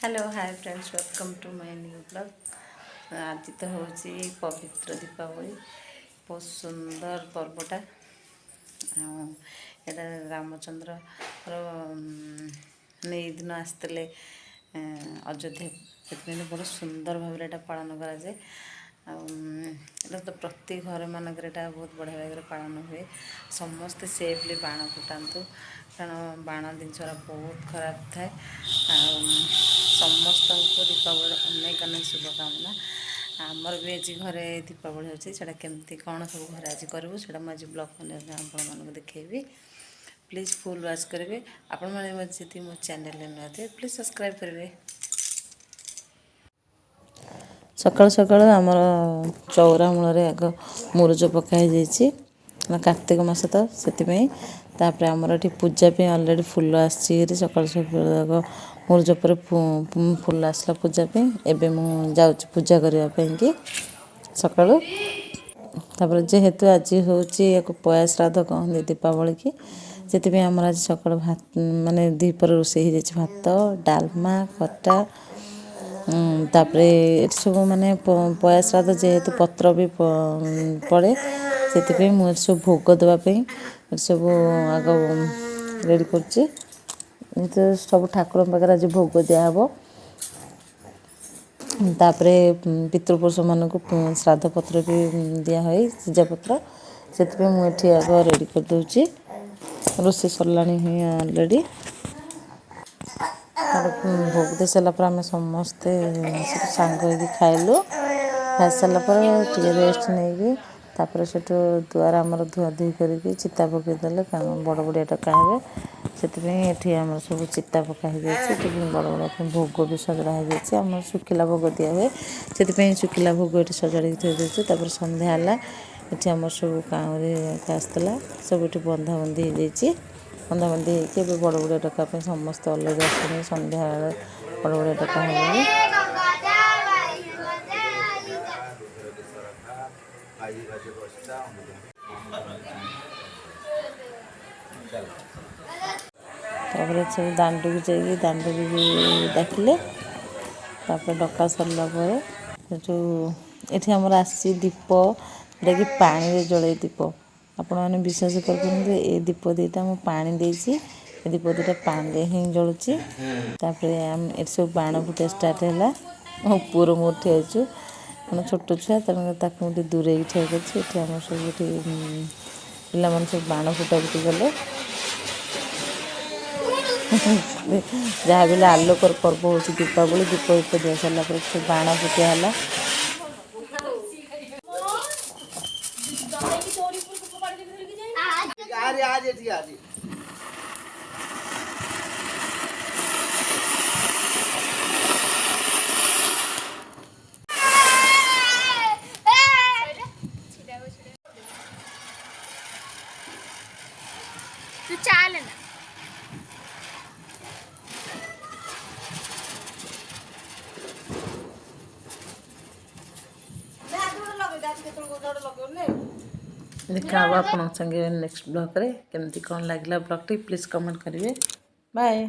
Hello hi friends welcome to my new blog. आज तो हूँ पवित्र दीपावली बहुत सुंदर पर्वटा। एटा रामचंद्र ने दिन आसते अयोध्या से बहुत सुंदर भाव में पालन कराए। तो प्रति घर मानक बहुत बढ़िया भाव में पालन हुए। समस्ते सेफली बाण फुटातु कारण बाण जिनस बहुत खराब थाए। समस्त को दीपावली अनेक अनेक शुभकामना। आमर भी आज घरे दीपावली अच्छी से केमती कौन सब घर आज करूँ से आज ब्लॉग आप देखी। प्लीज फुल वाच करेंगे। आपण मैंने जी मो चैनल नुआ थे प्लीज सब्सक्राइब करेंगे। सकाल सकाल आमर चौरा मूल आग मुरुज पकाई कार्तिक मास तो से आमर ये पूजा पे अलरेडी फुल आसी सकाल सकाल मुरुज पर फुल आसला पूजा पे। एबे मु जाऊँ पूजा करने कि सकालू तापर जेहेतु आज हूँ पया श्राद्ध कहते दीपावली की से आम आज सकाल भात माने दीपर रोषे भात डालमा खटा तापर ये सब माने पया श्राद्ध जेहेतु पत्र भी पड़े से मुझे सब भोग देवाई सब आग रेडी कर सब ठाकुर पाखे आज भोग दिहब। तापर पितृपुरुष मान श्राद्ध पत्र भी दिहए सिजा पत्र से मुझे आग रेडी कर दूची। रोषे सरला अलरेडी भोग दे सारापर आम समस्ते सांग खाइलु। खाई सारापर रेस्ट नहीं तापर से दुआर आमर धुआ धुई करके चिता पकईदे कारण बड़ बड़िया डका हे से आम सब चिता पकाई बड़ बड़ भोग भी सजड़ा हो आम शुखिला भोग दिया हुए से शुखिला भोग ये सजाड़ी थी। संध्या ये आम सब काउरी आसला सब ये बंधाबंधी हो बंधाबंधी हो बड़ बड़िया डकापी समस्त अलरेडी आस संध्या बड़ बड़िया डका हो। तापर सब दांडू को जाइए दांडू भी डाकिले डका सरला ये आमर आसी दीप जोटा कि पानी जड़े दीप आपण मैंने विश्वास कर ये दीप दुईटा मुझे पानी देसी दीप दुईटा पानी हिं जलुची। ये सब बाण फुटा स्टार्ट है मो पुअर मोर ठियाचु मैंने छोट छुआ तेनाली दूरे ठिया कर आम सब पिला मन सब बाण फुटा फुटी गले। जहाँ भी आलोकर पर्व हूँ दीपावली दीप दीप दि सारा बाण फुटिया है। तू चाल ना देखा आप संगे नेक्स्ट ब्लॉग रे केमती कौन लगला ब्लॉग टी प्लीज कमेंट करेंगे। बाय।